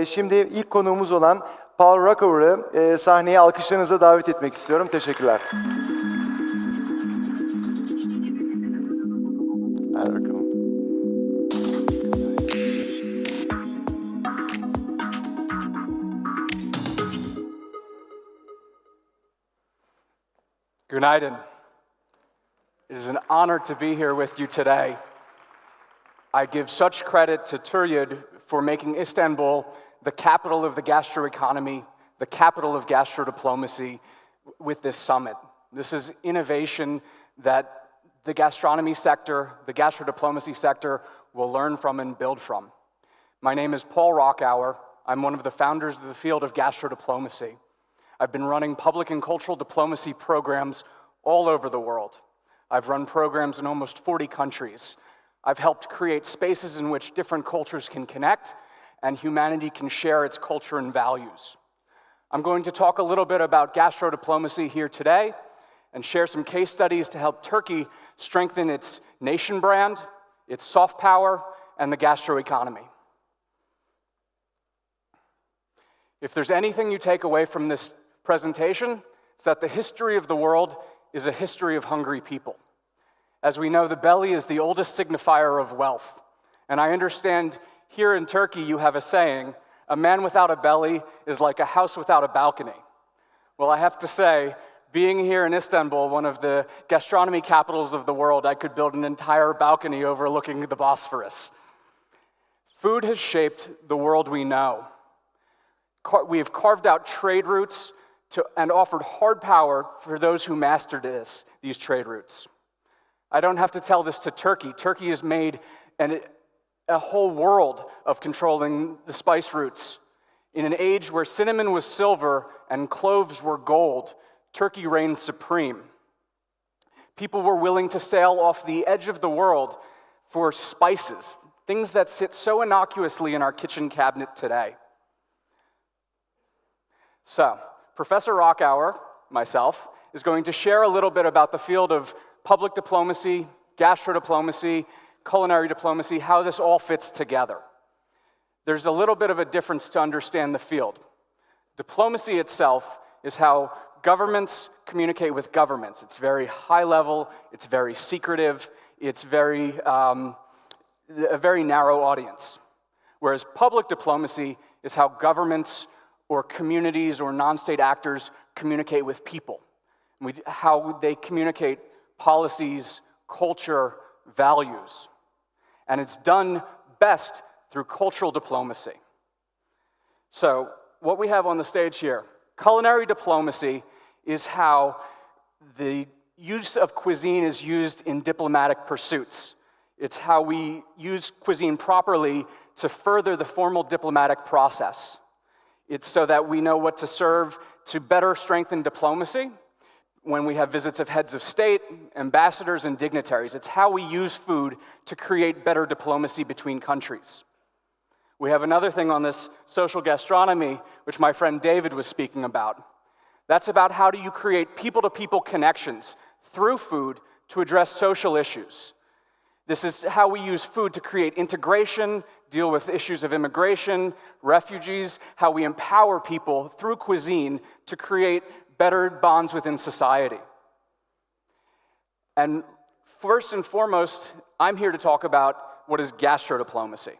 Şimdi ilk konuğumuz olan Paul ROCKOWER'ı sahneye alkışlarınıza davet etmek istiyorum. Teşekkürler. Hadi bakalım. Günaydın. It is an honor to be here with you today. I give such credit to Turyad for making Istanbul the capital of the gastroeconomy, the capital of gastro diplomacy with this summit. This is innovation that the gastronomy sector, the gastro diplomacy sector will learn from and build from. My name is Paul ROCKOWER. I'm one of the founders of the field of gastro diplomacy. I've been running public and cultural diplomacy programs all over the world. I've run programs in almost 40 countries. I've helped create spaces in which different cultures can connect and humanity can share its culture and values. I'm going to talk a little bit about gastro diplomacy here today and share some case studies to help Turkey strengthen its nation brand, its soft power, and the gastroeconomy. If there's anything you take away from this presentation, it's that the history of the world is a history of hungry people. As we know, the belly is the oldest signifier of wealth. And I understand here in Turkey you have a saying, a man without a belly is like a house without a balcony. Well, I have to say, being here in Istanbul, one of the gastronomy capitals of the world, I could build an entire balcony overlooking the Bosphorus. Food has shaped the world we know. We have carved out trade routes and offered hard power for those who mastered these trade routes. I don't have to tell this to Turkey. Turkey has made a whole world of controlling the spice routes. In an age where cinnamon was silver and cloves were gold, Turkey reigned supreme. People were willing to sail off the edge of the world for spices, things that sit so innocuously in our kitchen cabinet today. So, Professor ROCKOWER, myself, is going to share a little bit about the field of public diplomacy, gastro diplomacy, culinary diplomacy, how this all fits together. There's a little bit of a difference to understand the field. Diplomacy itself is how governments communicate with governments. It's very high level, it's very secretive, it's a very narrow audience. Whereas public diplomacy is how governments or communities or non-state actors communicate with people. How they communicate policies, culture, values. And it's done best through cultural diplomacy. So, what we have on the stage here, culinary diplomacy is how the use of cuisine is used in diplomatic pursuits. It's how we use cuisine properly to further the formal diplomatic process. It's so that we know what to serve to better strengthen diplomacy when we have visits of heads of state, ambassadors, and dignitaries. It's how we use food to create better diplomacy between countries. We have another thing on this, social gastronomy, which my friend David was speaking about. That's about how do you create people-to-people connections through food to address social issues. This is how we use food to create integration, deal with issues of immigration, refugees, how we empower people through cuisine to create better bonds within society. And first and foremost, I'm here to talk about what is gastro diplomacy.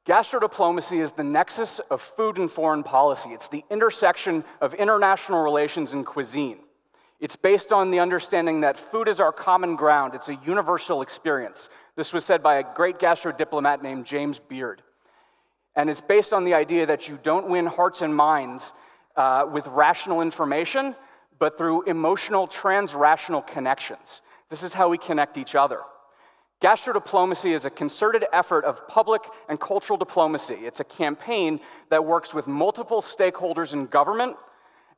Gastro diplomacy is the nexus of food and foreign policy. It's the intersection of international relations and cuisine. It's based on the understanding that food is our common ground. It's a universal experience. This was said by a great gastro diplomat named James Beard. And it's based on the idea that you don't win hearts and minds with rational information, but through emotional, trans-rational connections. This is how we connect each other. Gastro diplomacy is a concerted effort of public and cultural diplomacy. It's a campaign that works with multiple stakeholders in government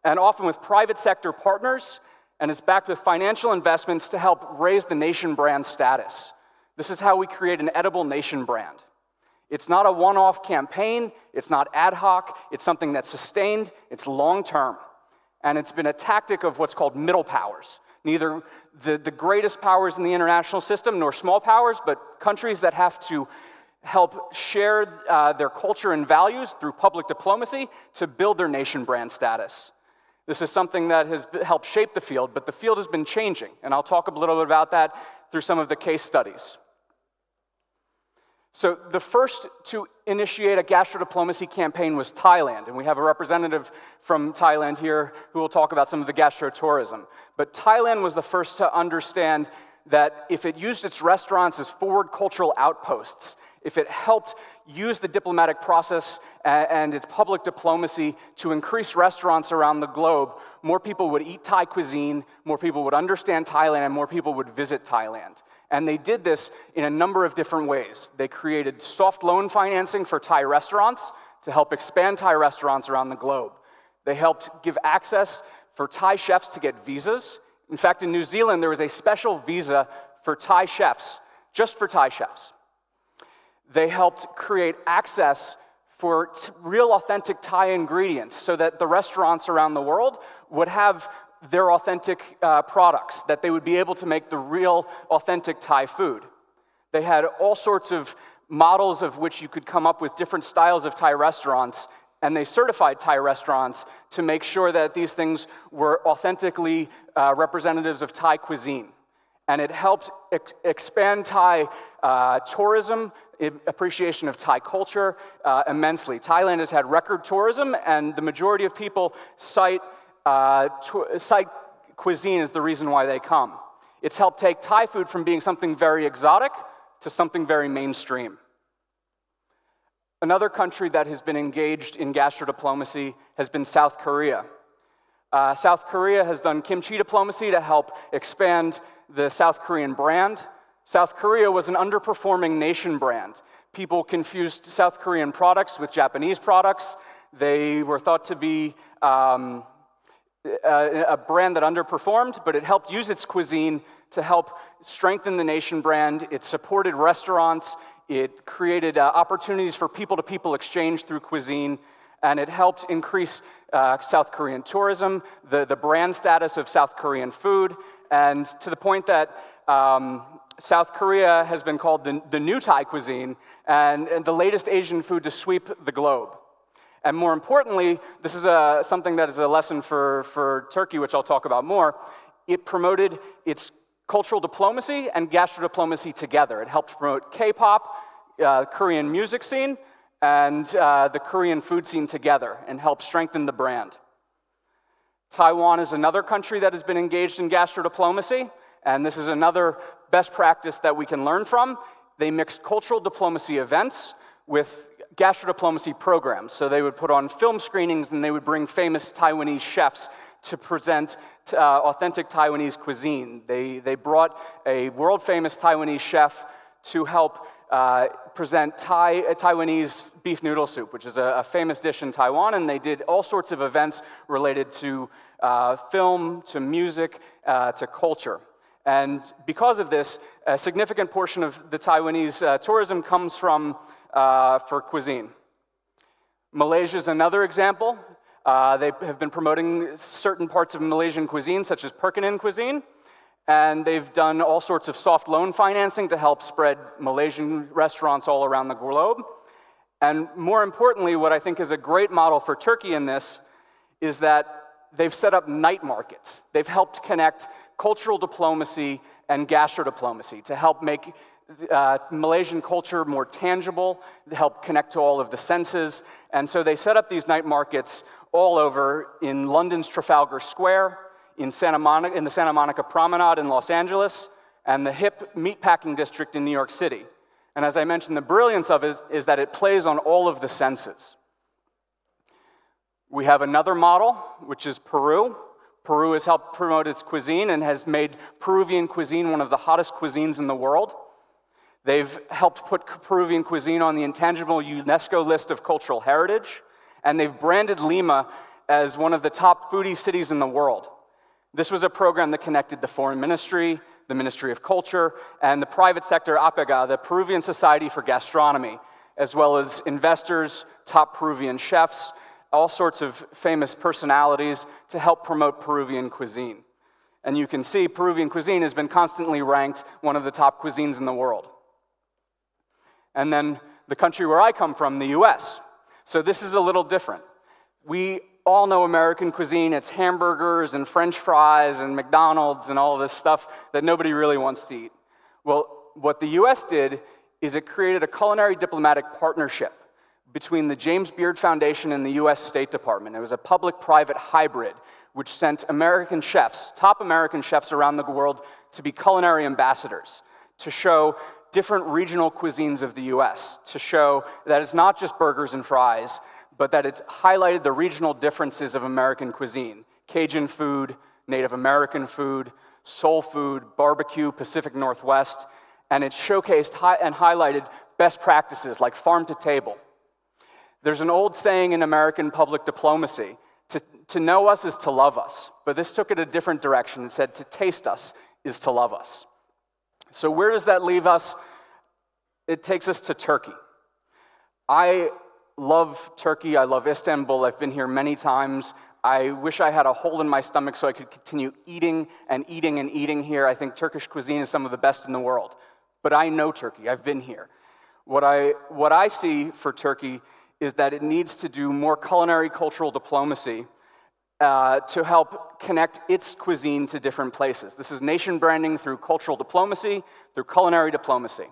and often with private sector partners, and is backed with financial investments to help raise the nation brand status. This is how we create an edible nation brand. It's not a one-off campaign, it's not ad hoc, it's something that's sustained, it's long-term. And it's been a tactic of what's called middle powers. Neither the greatest powers in the international system nor small powers, but countries that have to help share their culture and values through public diplomacy to build their nation brand status. This is something that has helped shape the field, but the field has been changing, and I'll talk a little bit about that through some of the case studies. So the first to initiate a gastrodiplomacy campaign was Thailand, and we have a representative from Thailand here who will talk about some of the gastrotourism. But Thailand was the first to understand that if it used its restaurants as forward cultural outposts, if it helped use the diplomatic process and its public diplomacy to increase restaurants around the globe, more people would eat Thai cuisine, more people would understand Thailand, and more people would visit Thailand. And they did this in a number of different ways. They created soft loan financing for Thai restaurants to help expand Thai restaurants around the globe. They helped give access for Thai chefs to get visas. In fact, in New Zealand, there was a special visa for Thai chefs, just for Thai chefs. They helped create access for real authentic Thai ingredients so that the restaurants around the world would have their authentic products, that they would be able to make the real authentic Thai food. They had all sorts of models of which you could come up with different styles of Thai restaurants, and they certified Thai restaurants to make sure that these things were authentically representatives of Thai cuisine. And it helped expand Thai tourism, appreciation of Thai culture immensely. Thailand has had record tourism, and the majority of people cite cuisine as the reason why they come. It's helped take Thai food from being something very exotic to something very mainstream. Another country that has been engaged in gastrodiplomacy has been South Korea. South Korea has done kimchi diplomacy to help expand the South Korean brand. South Korea was an underperforming nation brand. People confused South Korean products with Japanese products. They were thought to be a brand that underperformed, but it helped use its cuisine to help strengthen the nation brand. It supported restaurants. It created opportunities for people-to-people exchange through cuisine, and it helped increase South Korean tourism, the brand status of South Korean food, and to the point that South Korea has been called the new Thai cuisine and the latest Asian food to sweep the globe. And more importantly, this is something that is a lesson for Turkey, which I'll talk about more. It promoted its cultural diplomacy and gastrodiplomacy together. It helped promote K-pop, Korean music scene, and the Korean food scene together, and helped strengthen the brand. Taiwan is another country that has been engaged in gastrodiplomacy, and this is another best practice that we can learn from. They mixed cultural diplomacy events with gastrodiplomacy programs. So they would put on film screenings, and they would bring famous Taiwanese chefs to present authentic Taiwanese cuisine. They brought a world-famous Taiwanese chef to help present Taiwanese beef noodle soup, which is a famous dish in Taiwan, and they did all sorts of events related to film, to music, to culture. And because of this, a significant portion of the Taiwanese tourism comes from for cuisine. Malaysia is another example. They have been promoting certain parts of Malaysian cuisine, such as Perkenan cuisine, and they've done all sorts of soft loan financing to help spread Malaysian restaurants all around the globe. And more importantly, what I think is a great model for Turkey in this is that they've set up night markets. They've helped connect cultural diplomacy and gastrodiplomacy to help make Malaysian culture more tangible, to help connect to all of the senses. And so they set up these night markets all over in London's Trafalgar Square, in the Santa Monica Promenade in Los Angeles, and the hip meatpacking district in New York City. And as I mentioned, the brilliance of it is that it plays on all of the senses. We have another model, which is Peru. Peru has helped promote its cuisine and has made Peruvian cuisine one of the hottest cuisines in the world. They've helped put Peruvian cuisine on the intangible UNESCO list of cultural heritage, and they've branded Lima as one of the top foodie cities in the world. This was a program that connected the Foreign Ministry, the Ministry of Culture, and the private sector APEGA, the Peruvian Society for Gastronomy, as well as investors, top Peruvian chefs, all sorts of famous personalities to help promote Peruvian cuisine. And you can see Peruvian cuisine has been constantly ranked one of the top cuisines in the world. And then the country where I come from, the US. So this is a little different. We all know American cuisine. It's hamburgers and French fries and McDonald's and all this stuff that nobody really wants to eat. Well, what the US did is it created a culinary diplomatic partnership between the James Beard Foundation and the US State Department. It was a public-private hybrid which sent American chefs, top American chefs around the world, to be culinary ambassadors, to show different regional cuisines of the US, to show that it's not just burgers and fries, but that it's highlighted the regional differences of American cuisine. Cajun food, Native American food, soul food, barbecue, Pacific Northwest, and it showcased and highlighted best practices like farm to table. There's an old saying in American public diplomacy, to know us is to love us, but this took it a different direction. It said to taste us is to love us. So where does that leave us? It takes us to Turkey. I love Turkey. I love Istanbul. I've been here many times. I wish I had a hole in my stomach so I could continue eating and eating and eating here. I think Turkish cuisine is some of the best in the world. But I know Turkey. I've been here. What I see for Turkey is that it needs to do more culinary cultural diplomacy to help connect its cuisine to different places. This is nation branding through cultural diplomacy, through culinary diplomacy.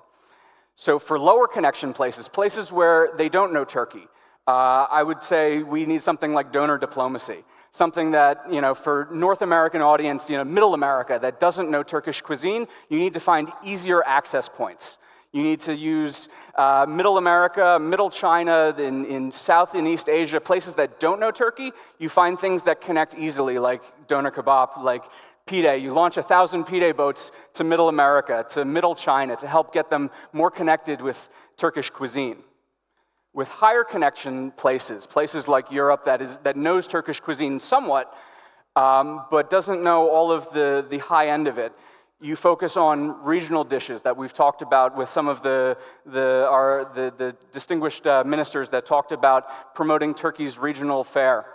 So for lower connection places, places where they don't know Turkey, I would say we need something like donor diplomacy. Something that, for North American audience, Middle America that doesn't know Turkish cuisine, you need to find easier access points. You need to use Middle America, Middle China, in South and East Asia, places that don't know Turkey. You find things that connect easily, like doner kebab, like pide. You launch 1,000 pide boats to Middle America, to Middle China, to help get them more connected with Turkish cuisine. With higher connection places like Europe that knows Turkish cuisine somewhat, but doesn't know all of the high end of it, you focus on regional dishes that we've talked about with some of the distinguished ministers that talked about promoting Turkey's regional fare.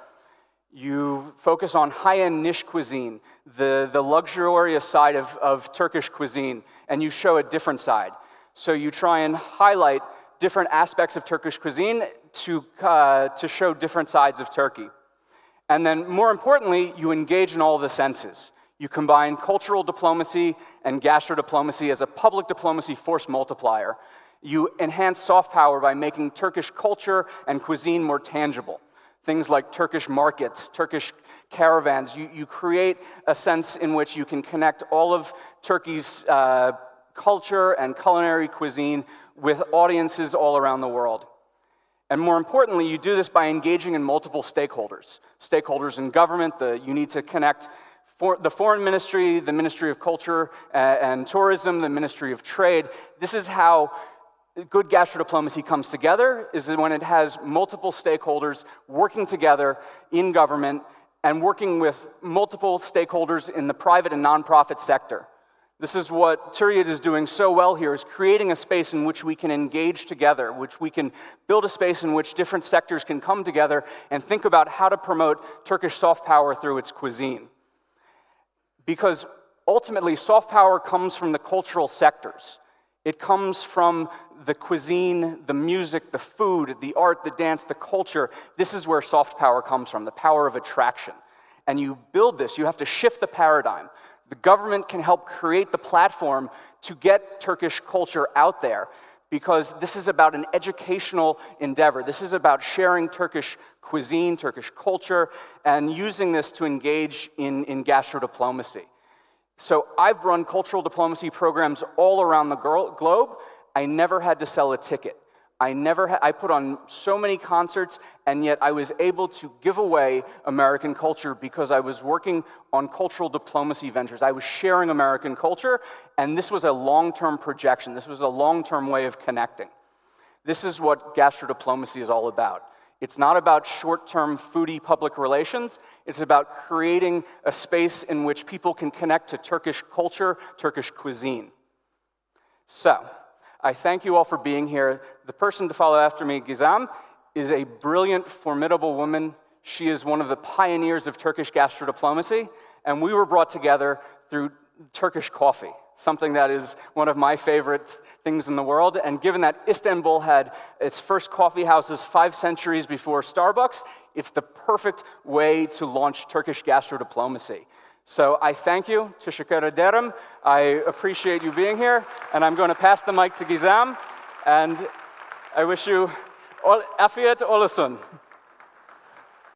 You focus on high-end niche cuisine, the luxurious side of Turkish cuisine, and you show a different side. So you try and highlight different aspects of Turkish cuisine to show different sides of Turkey. And then, more importantly, you engage in all the senses. You combine cultural diplomacy and gastrodiplomacy as a public diplomacy force multiplier. You enhance soft power by making Turkish culture and cuisine more tangible. Things like Turkish markets, Turkish caravans. You create a sense in which you can connect all of Turkey's culture and culinary cuisine with audiences all around the world. And more importantly, you do this by engaging in multiple stakeholders. Stakeholders in government, you need to connect the Foreign Ministry, the Ministry of Culture and Tourism, the Ministry of Trade. This is how good gastrodiplomacy comes together, is when it has multiple stakeholders working together in government and working with multiple stakeholders in the private and nonprofit sector. This is what Turiet is doing so well here, is creating a space in which we can engage together, which we can build a space in which different sectors can come together and think about how to promote Turkish soft power through its cuisine. Because ultimately, soft power comes from the cultural sectors. It comes from the cuisine, the music, the food, the art, the dance, the culture. This is where soft power comes from, the power of attraction. And you build this, you have to shift the paradigm. The government can help create the platform to get Turkish culture out there, because this is about an educational endeavor. This is about sharing Turkish cuisine, Turkish culture, and using this to engage in gastrodiplomacy. So I've run cultural diplomacy programs all around the globe. I never had to sell a ticket. I put on so many concerts, and yet I was able to give away American culture because I was working on cultural diplomacy ventures. I was sharing American culture, and this was a long-term projection. This was a long-term way of connecting. This is what gastrodiplomacy is all about. It's not about short-term foodie public relations. It's about creating a space in which people can connect to Turkish culture, Turkish cuisine. So, I thank you all for being here. The person to follow after me, Gizem, is a brilliant, formidable woman. She is one of the pioneers of Turkish gastrodiplomacy, and we were brought together through Turkish coffee. something that is one of my favorite things in the world. And given that Istanbul had its first coffee houses 5 centuries before Starbucks, it's the perfect way to launch Turkish gastro diplomacy. So I thank you, teşekkür ederim. I appreciate you being here, and I'm going to pass the mic to Gizem, and I wish you afiyet olsun.